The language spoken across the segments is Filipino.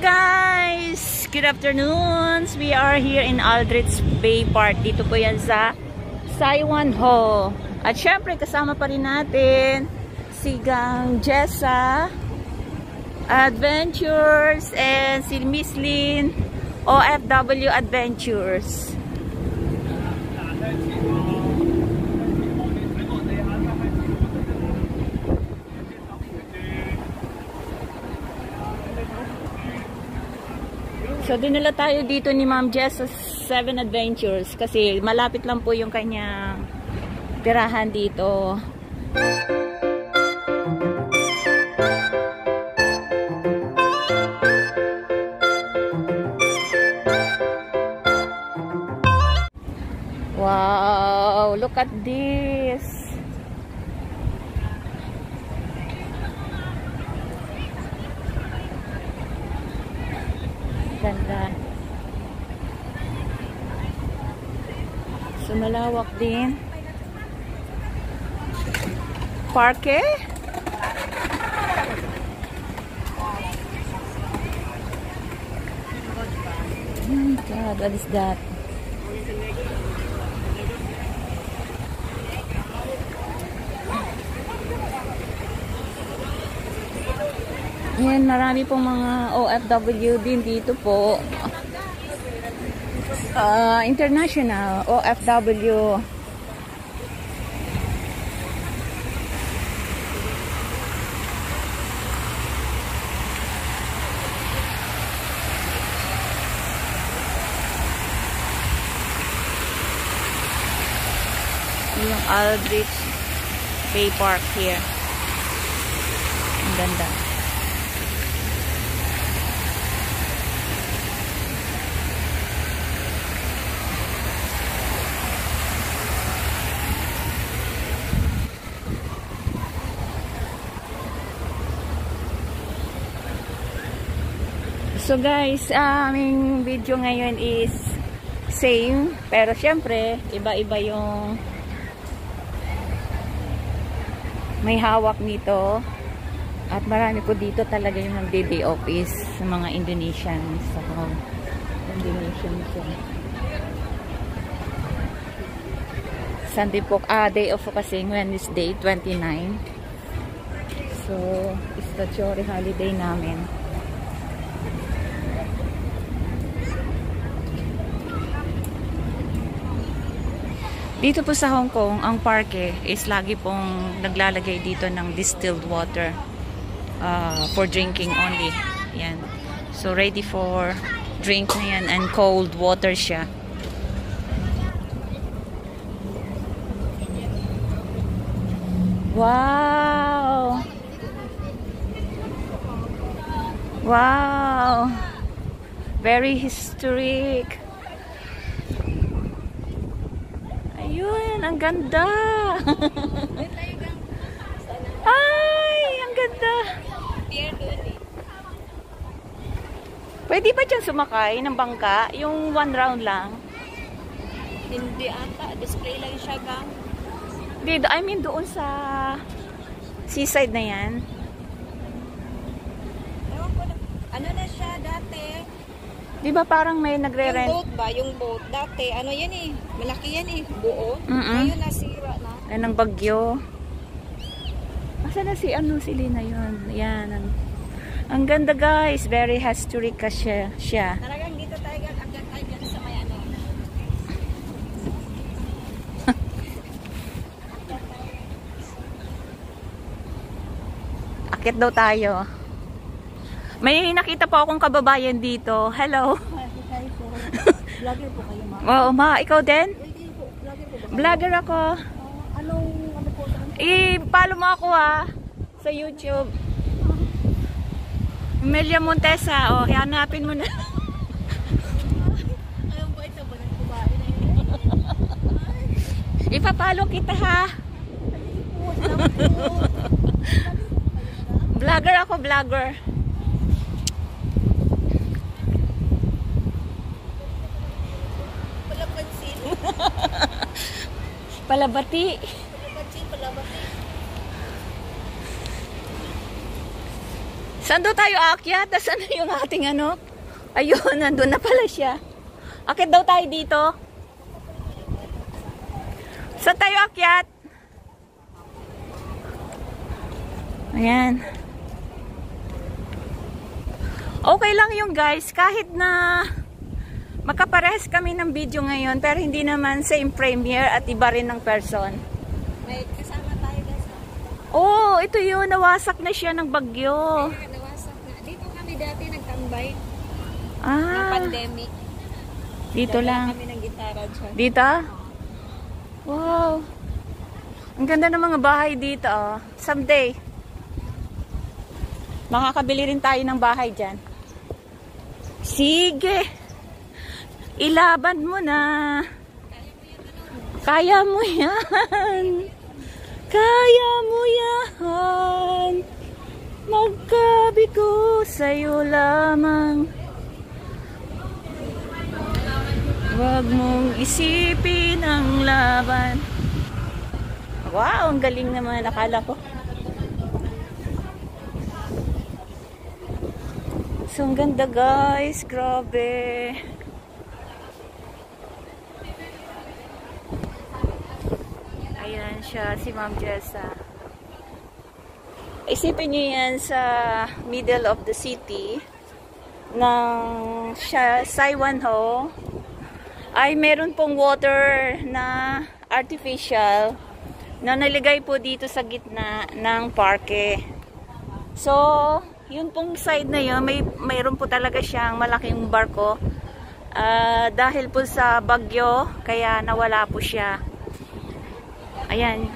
guys! Good afternoon! We are here in Aldrich Bay Park. Dito po yan sa Saiwan Hall. At syempre kasama pa rin natin si Gang Jessa Adventures and si Miss Lynn OFW Adventures. So, dinala tayo dito ni Ma'am Jess sa 7 Adventures kasi malapit lang po yung kanyang tirahan dito. Wow! Look at this! Ganda. So, malawak din. Parke? Oh my God, what is that? Yan, marami pong mga OFW din dito po. International OFW. Yung Aldrich Bay Park here. Ang ganda. So guys, aming video ngayon is same, pero syempre iba-iba yung may hawak nito at marami po dito talaga yung nagde-day office sa mga Indonesians. So, Indonesians yan. Sunday po, day off po kasi Wednesday 29. So, statutory holiday namin. Dito po sa Hong Kong, ang parke is lagi pong naglalagay dito ng distilled water for drinking only. Yan. So, ready for drink na yan and cold water siya. Wow! Wow! Very historic. Ayun, ang ganda. Ay, ang ganda. Pwede ba dyan sumakay ng bangka? Yung 1 round lang? Hindi ata. Display lang siya, Gang. Hindi, I mean doon sa seaside na yan. Ewan ko na. Ano na siya dati? Di ba parang may nagre-rent? Yung boat ba? Yung boat. Dati, ano yan eh. Malaki yan eh. Buo. Ngayon nasira na. Ay, ng bagyo. Asa na si Lina yun? Yan. Ang ganda guys. Very historic ka siya. Talagang dito tayo agad tayo dyan sa may ano. Akit daw tayo. May nakita po akong kababayan dito. Hello. Vlogger po kayo, ma? Oo, ma. Ikaw din? Vlogger po ba? Vlogger ako. Anong ano po? I-follow mo ako ha. Sa YouTube. Melia Montesa. O, hanapin mo na. Anong ba ito ba? Ng kubain na yun? Ipapalo kita ha. Vlogger ako, vlogger. Palabati. Saan daw tayo aakyat? Saan na yung ating ano? Ayun, nandun na pala siya. Akit daw tayo dito. Saan tayo aakyat? Ayan. Okay lang yung guys, kahit na makaparehas kami ng video ngayon, pero hindi naman same premiere at iba rin ng person. May kasama tayo guys. Oh, ito yun, nawasak na siya ng bagyo. Kaya nawasak na. Dito kami dati nagtambay. Ng Ah, pandemic. dito Dala lang. kami ng gitara dyan. Dito? Wow. Ang ganda ng mga bahay dito. Oh. Someday, makakabili rin tayo ng bahay dyan. Sige. Ilaban mo na. Kaya mo yan. Kaya mo yan. Magkabigo sa'yo lamang. Huwag mong isipin ang laban. Wow, ang galing naman. Akala ko. So, ang ganda guys. Grabe. Ayan siya, si Ma'am Jessa. Isipin nyo yan sa middle of the city ng Saiwanho ay meron pong water na artificial na naligay po dito sa gitna ng parke. So, yun pong side na yun, mayroon po talaga siyang malaking barko. Dahil po sa bagyo, kaya nawala po siya. Ayan.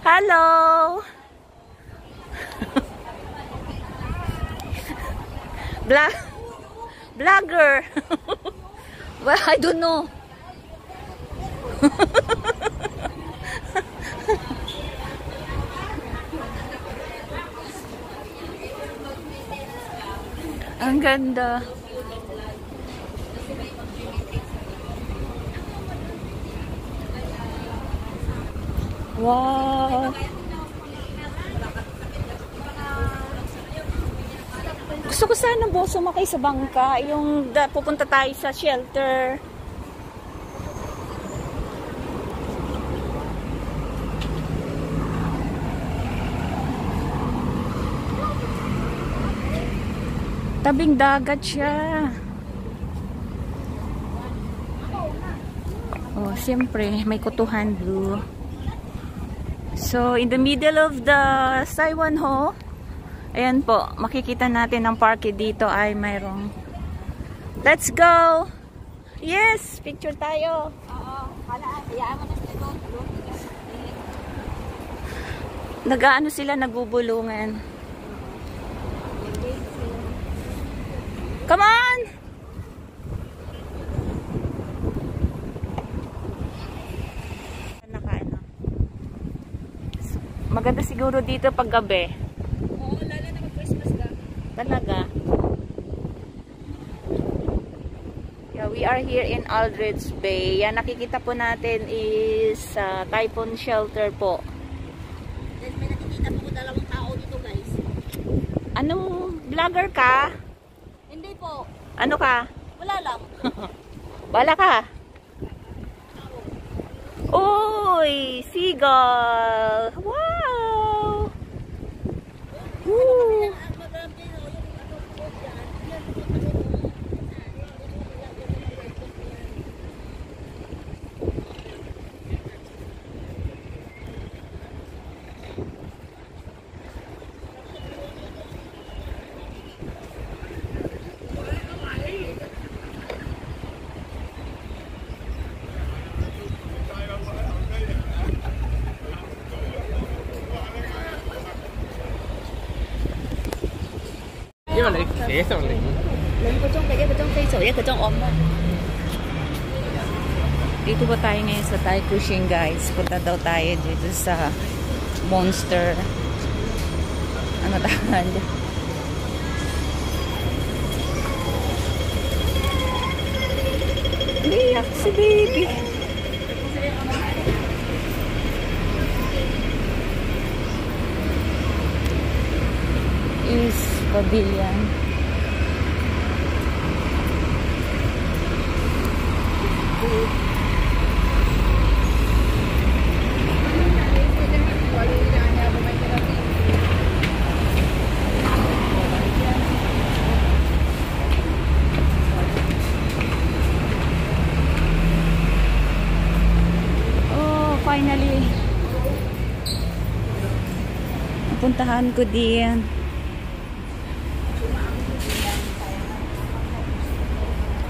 Hello! Vlogger! Well, I don't know. Ang ganda. Wow. Gusto ko sana sumakay sa bangka, yung pupunta tayo sa shelter. Tabing dagat siya. Oh, siyempre, may kutuhan blue. So, in the middle of the Saiwanho, ayan po, makikita natin ang parke dito ay mayroong. Let's go! Yes! Picture tayo! Oo. Hayaan mo na sila. Nag-aano sila, nagbubulungan. Come on! Maganda siguro dito pag gabi. Oo, lalo na mag-Christmas ka. Talaga. Yeah, we are here in Aldridge Bay. Yan, nakikita po natin is typhoon shelter po. Then may nakikita po dalawang tao dito guys. Anong vlogger ka? Hindi po. Ano ka? Wala lang. Bala ka? Uy! Seagull! Wow! Woo! Dito ba tayo ngayon sa Thai Cuisine guys? Punta daw tayo dito sa Monster. Ano tawag? Iyak si baby. Is pag pavilion. Finally, napuntahan ko din.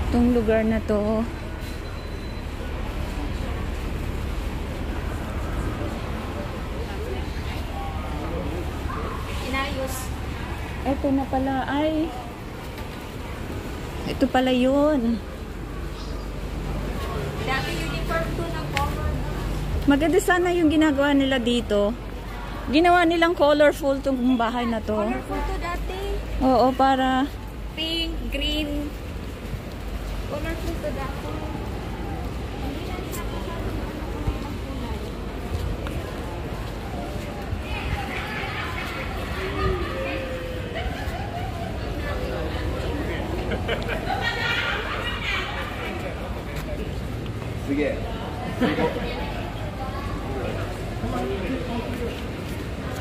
Itong lugar na to. Inayos. Ito na pala ay. Ito pala yun. Dati uniform to ng cover. Maganda sana yung ginagawa nila dito. Ginawa nilang colorful tong bahay na to. Colorful to dati. Oo, para Pink, green. Colorful to dati. Sige.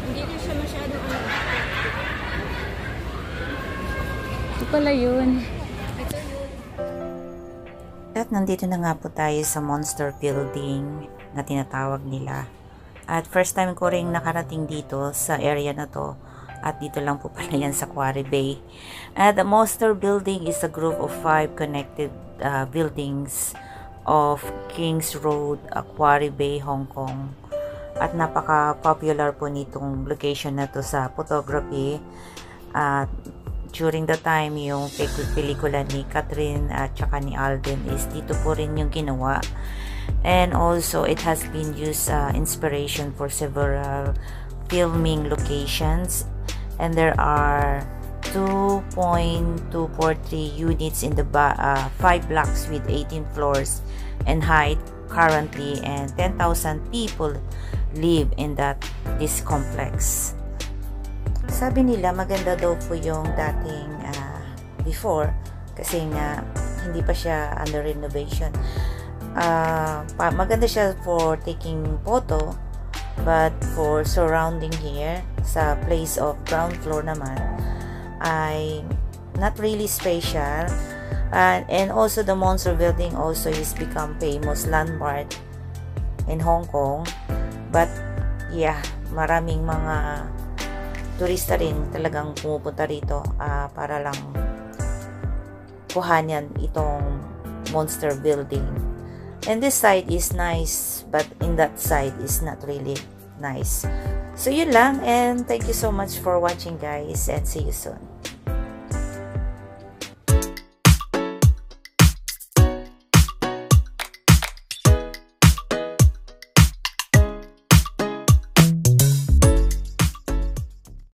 Hindi na siya masyadong ito pala yun. Ito yun. At nandito na nga po tayo sa Monster Building na tinatawag nila. At first time ko ring nakarating dito sa area na to. At dito lang po pala yan sa Quarry Bay. The Monster Building is a group of 5 connected buildings of Kings Road, Quarry Bay, Hong Kong. At napaka-popular po nitong location na to sa photography. At during the time, yung pelikula ni Catherine at saka ni Alden is dito po rin yung ginawa. And also, it has been used inspiration for several filming locations. And there are 2.243 units in the 5 blocks with 18 floors and height currently, and 10,000 people live in this complex. Sabi nila maganda daw po yung dating before kasi nga hindi pa siya under renovation. Maganda siya for taking photo, but for surrounding here sa place of ground floor naman ay not really special. And also the Monster Building also is become famous landmark in Hong Kong, but yeah, maraming mga turista rin talagang pumupunta rito para lang kuhanan itong Monster Building. And this side is nice, but in that side is not really nice. So yun lang, and thank you so much for watching guys, and see you soon.